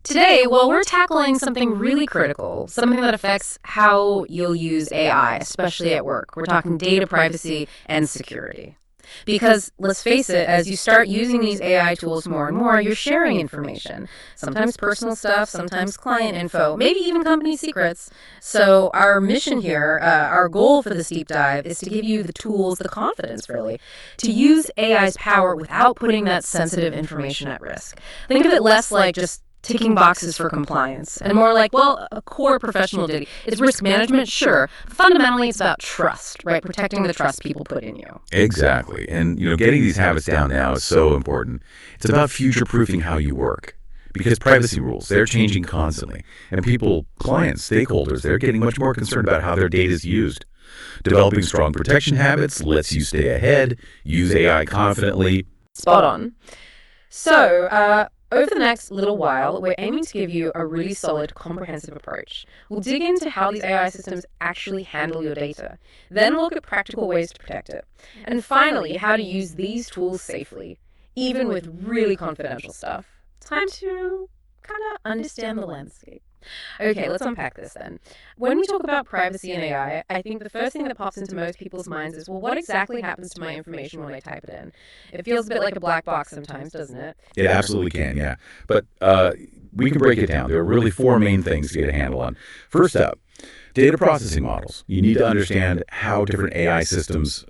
Today, well, we're tackling something really critical, something that affects how you'll use AI, especially at work. We're talking data privacy and security. Because let's face it, as you start using these AI tools more and more, you're sharing information. Sometimes personal stuff, sometimes client info, maybe even company secrets. So our mission here, our goal for this deep dive is to give you the tools, the confidence really, to use AI's power without putting that sensitive information at risk. Think of it less like just ticking boxes for compliance, and more like, well, a core professional duty. It's risk management, sure. Fundamentally, it's about trust, right? Protecting the trust people put in you. Exactly. And, getting these habits down now is so important. It's about future-proofing how you work. Because privacy rules, they're changing constantly. And people, clients, stakeholders, they're getting much more concerned about how their data is used. Developing strong protection habits lets you stay ahead, use AI confidently. Spot on. So, over the next little while, we're aiming to give you a really solid, comprehensive approach. We'll dig into how these AI systems actually handle your data, then look at practical ways to protect it, and finally, how to use these tools safely, even with really confidential stuff. Time to kind of understand the landscape. Okay, let's unpack this then. When we talk about privacy and AI, I think the first thing that pops into most people's minds is, well, what exactly happens to my information when I type it in? It feels a bit like a black box sometimes, doesn't it? It absolutely can, yeah. But we can break it down. There are really four main things to get a handle on. First up, data processing models. You need to understand how different AI systems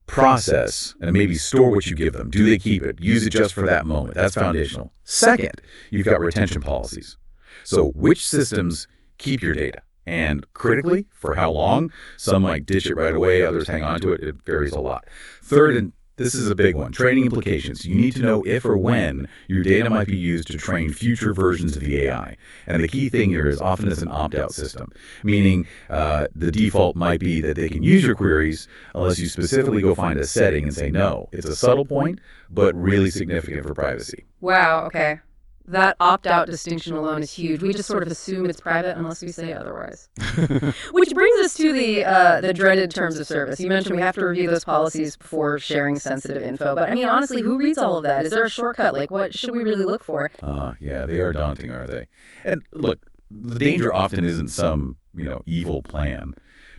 process and maybe store what you give them. Do they keep it? Use it just for that moment. That's foundational. Second, you've got retention policies. So which systems keep your data? And critically, for how long? Some might ditch it right away, others hang on to it. It varies a lot. Third, and this is a big one, training implications. You need to know if or when your data might be used to train future versions of the AI. And the key thing here is often it's an opt-out system, meaning the default might be that they can use your queries unless you specifically go find a setting and say no. It's a subtle point, but really significant for privacy. Wow, okay. That opt-out distinction alone is huge. We just sort of assume it's private unless we say otherwise. Which brings us to the dreaded terms of service. You mentioned we have to review those policies before sharing sensitive info. But I mean, honestly, who reads all of that? Is there a shortcut? Like, what should we really look for? Yeah, they are daunting, aren't they? And look, the danger often isn't some, evil plan,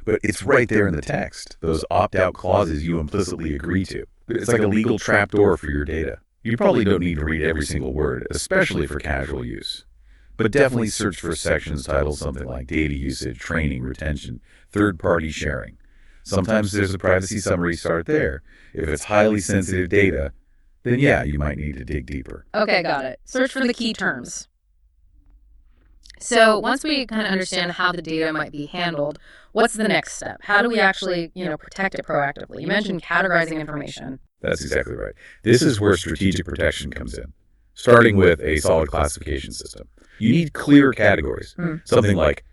but it's right there in the text. Those opt-out clauses you implicitly agree to. It's like a legal trapdoor for your data. You probably don't need to read every single word, especially for casual use. But definitely search for sections titled something like data usage, training, retention, third-party sharing. Sometimes there's a privacy summary, start there. If it's highly sensitive data, then yeah, you might need to dig deeper. Okay, got it. Search for the key terms. So once we kind of understand how the data might be handled, what's the next step? How do we actually, protect it proactively? You mentioned categorizing information. That's exactly right. This is where strategic protection comes in, starting with a solid classification system. You need clear categories, something like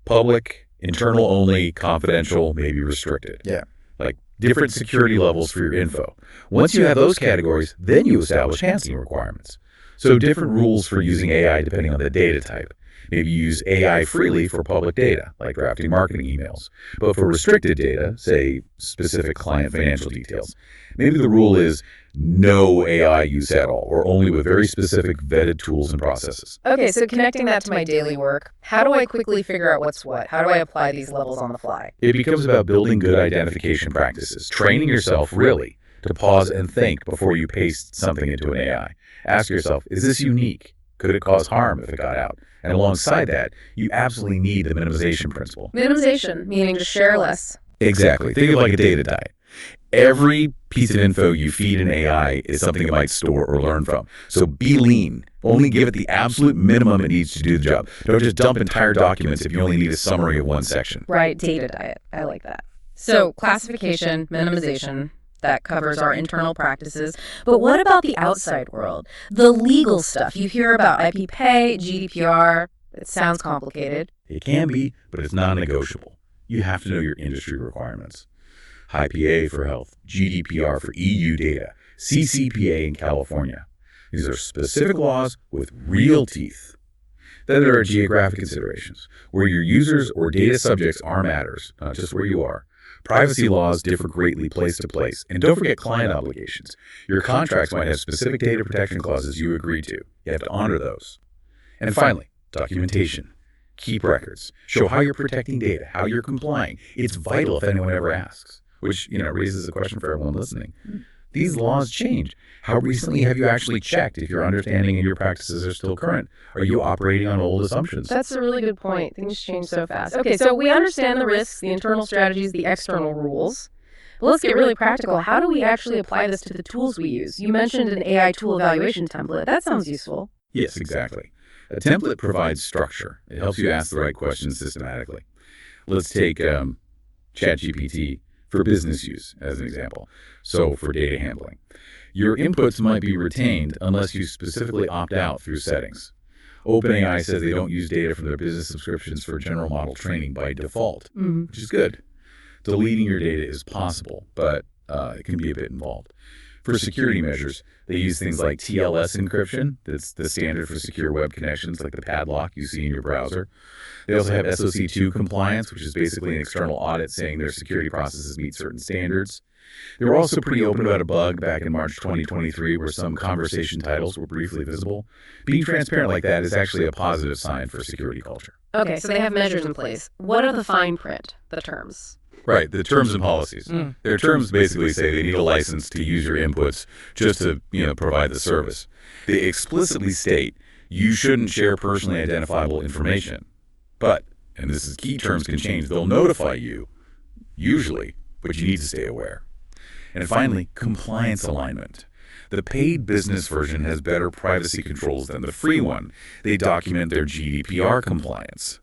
public, internal only, confidential, maybe restricted. Yeah. Like different security levels for your info. Once you have those categories, then you establish handling requirements. So different rules for using AI depending on the data type. Maybe use AI freely for public data, like drafting marketing emails. But for restricted data, say specific client financial details, maybe the rule is no AI use at all, or only with very specific vetted tools and processes. Okay, so connecting that to my daily work, how do I quickly figure out what's what? How do I apply these levels on the fly? It becomes about building good identification practices, training yourself really to pause and think before you paste something into an AI. Ask yourself, is this unique? Could it cause harm if it got out? And alongside that, you absolutely need the minimization principle. Minimization, meaning just share less. Exactly. Think of it like a data diet. Every piece of info you feed an AI is something it might store or learn from. So be lean. Only give it the absolute minimum it needs to do the job. Don't just dump entire documents if you only need a summary of one section. Right, data diet. I like that. So classification, minimization, that covers our internal practices. But what about the outside world? The legal stuff. You hear about IP pay, GDPR. It sounds complicated. It can be, but it's non-negotiable. You have to know your industry requirements. IPA for health, GDPR for EU data, CCPA in California. These are specific laws with real teeth. Then there are geographic considerations, where your users or data subjects are matters, not just where you are. Privacy laws differ greatly place to place. And don't forget client obligations. Your contracts might have specific data protection clauses you agree to. You have to honor those. And finally, documentation. Keep records. Show how you're protecting data, how you're complying. It's vital if anyone ever asks, which, raises a question for everyone listening. These laws change. How recently have you actually checked if your understanding and your practices are still current? Are you operating on old assumptions? That's a really good point. Things change so fast. Okay, so we understand the risks, the internal strategies, the external rules. But let's get really practical. How do we actually apply this to the tools we use? You mentioned an AI tool evaluation template. That sounds useful. Yes, exactly. A template provides structure. It helps you ask the right questions systematically. Let's take ChatGPT for business use as an example. So for data handling. Your inputs might be retained unless you specifically opt out through settings. OpenAI says they don't use data from their business subscriptions for general model training by default, which is good. Deleting your data is possible, but it can be a bit involved. For security measures, they use things like TLS encryption. That's the standard for secure web connections, like the padlock you see in your browser. They also have SOC2 compliance, which is basically an external audit saying their security processes meet certain standards. They were also pretty open about a bug back in March 2023 where some conversation titles were briefly visible. Being transparent like that is actually a positive sign for security culture. Okay, so they have measures in place. What are the fine print, the terms? Right, the terms and policies. Their terms basically say they need a license to use your inputs just to, provide the service. They explicitly state you shouldn't share personally identifiable information. But, and this is key terms can change, they'll notify you, usually, but you need to stay aware. And finally, compliance alignment. The paid business version has better privacy controls than the free one. They document their GDPR compliance.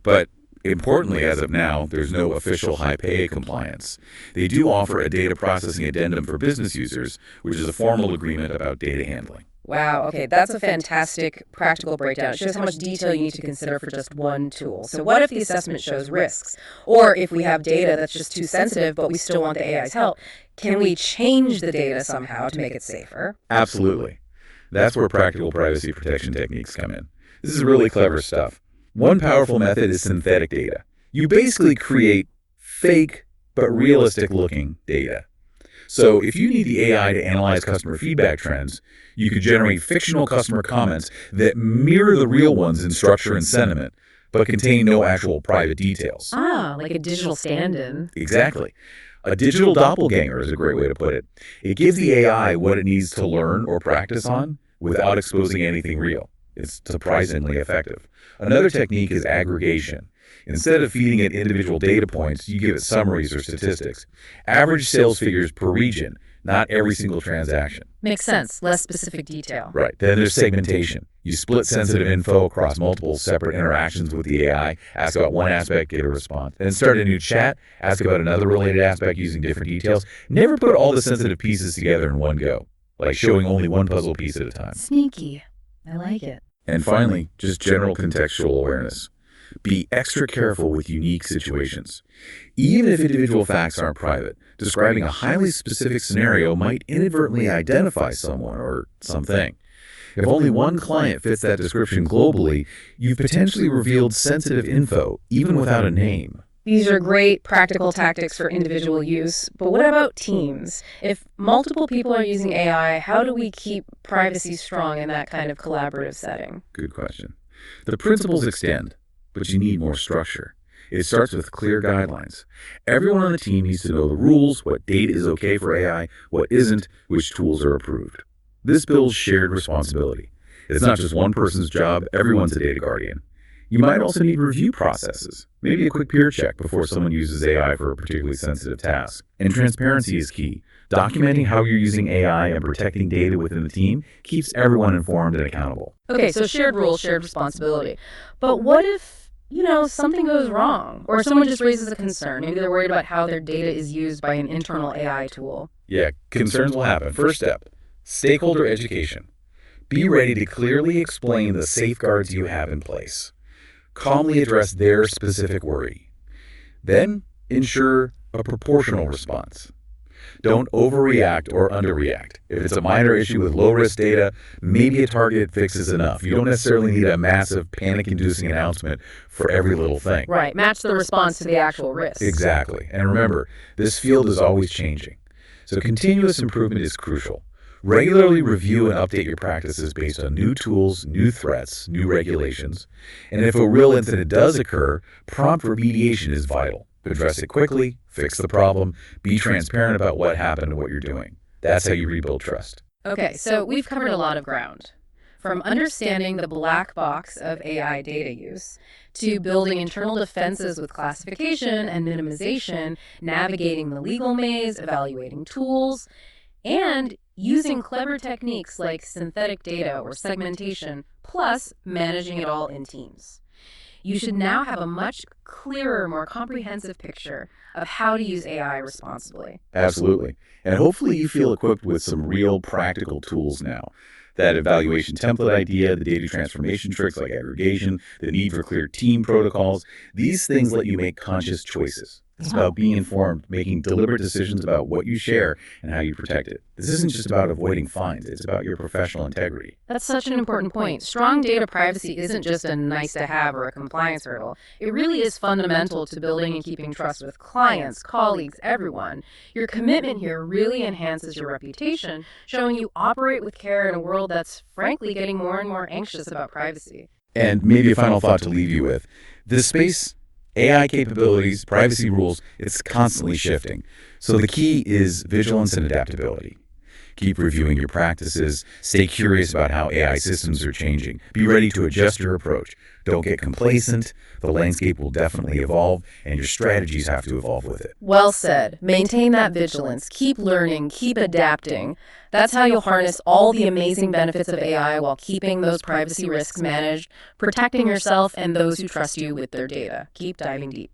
But importantly, as of now, there's no official HIPAA compliance. They do offer a data processing addendum for business users, which is a formal agreement about data handling. Wow, okay, that's a fantastic practical breakdown. It shows how much detail you need to consider for just one tool. So what if the assessment shows risks? Or if we have data that's just too sensitive, but we still want the AI's help, can we change the data somehow to make it safer? Absolutely. That's where practical privacy protection techniques come in. This is really clever stuff. One powerful method is synthetic data. You basically create fake but realistic-looking data. So if you need the AI to analyze customer feedback trends, you could generate fictional customer comments that mirror the real ones in structure and sentiment, but contain no actual private details. Ah, like a digital stand-in. Exactly. A digital doppelganger is a great way to put it. It gives the AI what it needs to learn or practice on without exposing anything real. It's surprisingly effective. Another technique is aggregation. Instead of feeding it individual data points, you give it summaries or statistics. Average sales figures per region, not every single transaction. Makes sense. Less specific detail. Right. Then there's segmentation. You split sensitive info across multiple separate interactions with the AI, ask about one aspect, get a response. Then start a new chat, ask about another related aspect using different details. Never put all the sensitive pieces together in one go, like showing only one puzzle piece at a time. Sneaky. I like it. And finally, just general contextual awareness. Be extra careful with unique situations. Even if individual facts aren't private, describing a highly specific scenario might inadvertently identify someone or something. If only one client fits that description globally, you've potentially revealed sensitive info, even without a name. These are great practical tactics for individual use, but what about teams? If multiple people are using AI, how do we keep privacy strong in that kind of collaborative setting? Good question. The principles extend, but you need more structure. It starts with clear guidelines. Everyone on the team needs to know the rules, what data is okay for AI, what isn't, which tools are approved. This builds shared responsibility. It's not just one person's job, everyone's a data guardian. You might also need review processes, maybe a quick peer check before someone uses AI for a particularly sensitive task. And transparency is key. Documenting how you're using AI and protecting data within the team keeps everyone informed and accountable. Okay, so shared rules, shared responsibility. But what if, something goes wrong, or someone just raises a concern? Maybe they're worried about how their data is used by an internal AI tool. Yeah, concerns will happen. First step, stakeholder education. Be ready to clearly explain the safeguards you have in place. Calmly address their specific worry. Then, ensure a proportional response. Don't overreact or underreact. If it's a minor issue with low-risk data, maybe a targeted fix is enough. You don't necessarily need a massive panic-inducing announcement for every little thing. Right, match the response to the actual risk. Exactly. And remember, this field is always changing. So continuous improvement is crucial. Regularly review and update your practices based on new tools, new threats, new regulations. And if a real incident does occur, prompt remediation is vital. Address it quickly, fix the problem, be transparent about what happened and what you're doing. That's how you rebuild trust. Okay, so we've covered a lot of ground. From understanding the black box of AI data use, to building internal defenses with classification and minimization, navigating the legal maze, evaluating tools, and using clever techniques like synthetic data or segmentation, plus managing it all in teams. You should now have a much clearer, more comprehensive picture of how to use AI responsibly. Absolutely. And hopefully you feel equipped with some real practical tools now. That evaluation template idea, the data transformation tricks like aggregation, the need for clear team protocols, these things let you make conscious choices. It's about being informed, making deliberate decisions about what you share and how you protect it. This isn't just about avoiding fines. It's about your professional integrity. That's such an important point. Strong data privacy isn't just a nice to have or a compliance hurdle. It really is fundamental to building and keeping trust with clients, colleagues, everyone. Your commitment here really enhances your reputation, showing you operate with care in a world that's frankly getting more and more anxious about privacy. And maybe a final thought to leave you with. This space, AI capabilities, privacy rules, it's constantly shifting. So the key is vigilance and adaptability. Keep reviewing your practices. Stay curious about how AI systems are changing. Be ready to adjust your approach. Don't get complacent. The landscape will definitely evolve, and your strategies have to evolve with it. Well said. Maintain that vigilance. Keep learning. Keep adapting. That's how you'll harness all the amazing benefits of AI while keeping those privacy risks managed, protecting yourself and those who trust you with their data. Keep diving deep.